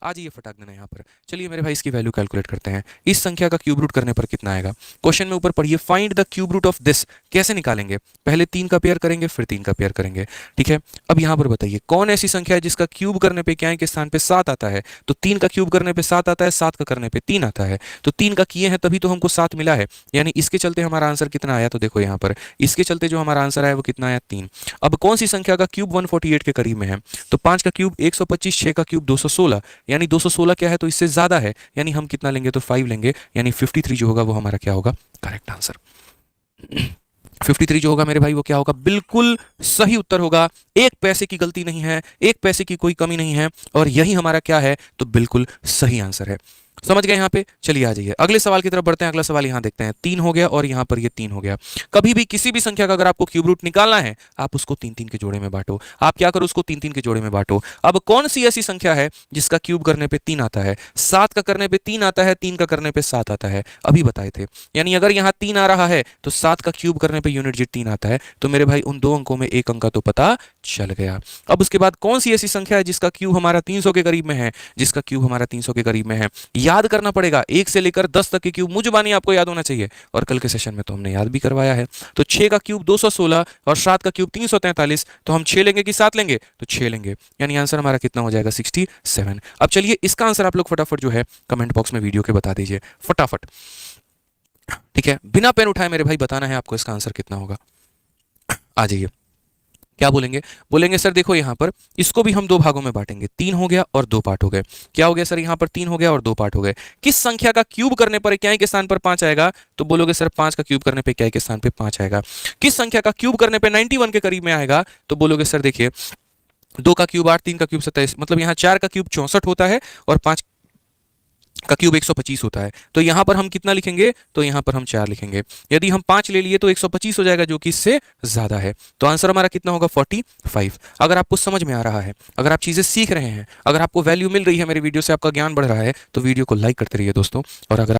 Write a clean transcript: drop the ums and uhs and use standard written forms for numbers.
आ जाइए फटाक देना यहाँ पर। चलिए मेरे भाई इसकी वैल्यू कैलकुलेट करते हैं। इस संख्या का क्यूब रूट करने पर कितना आएगा। क्वेश्चन में ऊपर पढ़िए, find the cube root of this. कैसे निकालेंगे, पहले 3 का पेयर करेंगे फिर 3 का पेयर करेंगे, ठीक है। अब यहाँ पर बताइए कौन ऐसी संख्या है जिसका क्यूब करने पे क्या के स्थान पे 7 आता है। तो 3 का क्यूब करने पे 7 आता है, 7 का करने पे 3 आता है। तो 3 का किए हैं तभी तो हमको 7 मिला है, यानी इसके चलते हमारा आंसर कितना आया। तो देखो यहाँ पर इसके चलते जो हमारा आंसर आया वो कितना आया, 3। अब कौन सी संख्या का क्यूब 148 के करीब में है। तो 5 का क्यूब 125, 6 का क्यूब 216, यानी 216 क्या है तो इससे ज्यादा है, यानी हम कितना लेंगे तो 5 लेंगे, यानी 53 जो होगा वो हमारा क्या होगा, करेक्ट आंसर। 53 जो होगा मेरे भाई वो क्या होगा, बिल्कुल सही उत्तर होगा। एक पैसे की गलती नहीं है, एक पैसे की कोई कमी नहीं है, और यही हमारा क्या है तो बिल्कुल सही आंसर है। समझ गए यहाँ पे। चलिए आ जाइए अगले सवाल की तरफ बढ़ते हैं। अगला सवाल यहाँ देखते हैं, 3 हो गया और यहाँ पर ये 3 हो गया। कभी भी किसी भी संख्या का अगर आपको क्यूब रूट निकालना है, आप उसको 3-3 के जोड़े में बांटो। आप क्या करो, उसको 3-3 के जोड़े में बांटो। अब कौन सी ऐसी संख्या है जिसका क्यूब करने पे 3 आता है। 7 का करने पे 3 आता है, 3 का करने पे 7 आता है, अभी बताए थे। यानी अगर यहाँ 3 आ रहा है तो 7 का क्यूब करने पे यूनिट डिजिट 3 आता है। तो मेरे भाई उन 2 अंकों में एक अंक का तो पता चल गया। अब उसके बाद कौन सी ऐसी संख्या है जिसका क्यूब हमारा 300 के करीब में है, जिसका क्यूब हमारा 300 के करीब में है। याद करना पड़ेगा, 1 से लेकर 10 तक के क्यूब मुझबानी आपको याद होना चाहिए, और कल के सेशन में तो हमने याद भी करवाया है। तो 6 का क्यूब 216 और 7 का क्यूब 343। तो हम 6 लेंगे कि 7 लेंगे, तो 6 लेंगे, यानी आंसर हमारा कितना हो जाएगा, 67। अब चलिए इसका आंसर आप लोग फटाफट जो है कमेंट बॉक्स में वीडियो के बता दीजिए फटाफट, ठीक है। बिना पेन उठाए मेरे भाई बताना है आपको इसका आंसर कितना होगा। आ जाइए, क्या बोलेंगे, बोलेंगे सर देखो यहाँ पर इसको भी हम 2 भागों में बांटेंगे। 3 हो गया और 2 पार्ट हो गए। क्या हो गया सर, यहाँ पर 3 हो गया और 2 पार्ट हो गए। किस संख्या का क्यूब करने पर क्या के स्थान पर 5 आएगा। तो बोलोगे सर 5 का क्यूब करने पे क्या के स्थान पे 5 आएगा। किस संख्या का क्यूब करने पे 91 के करीब में आएगा। तो बोलोगे सर देखिए 2 का क्यूब 8, 3 का क्यूब 27, मतलब यहाँ 4 का क्यूब 64 होता है और 5 का क्यूब 125 होता है। तो यहां पर हम कितना लिखेंगे, तो यहां पर हम 4 लिखेंगे। यदि हम 5 ले लिए तो 125 हो जाएगा, जो कि इससे ज्यादा है। तो आंसर हमारा कितना होगा, 45। अगर आपको समझ में आ रहा है, अगर आप चीजें सीख रहे हैं, अगर आपको वैल्यू मिल रही है मेरी वीडियो से, आपका ज्ञान बढ़ रहा है, तो वीडियो को लाइक करते रहिए दोस्तों। और अगर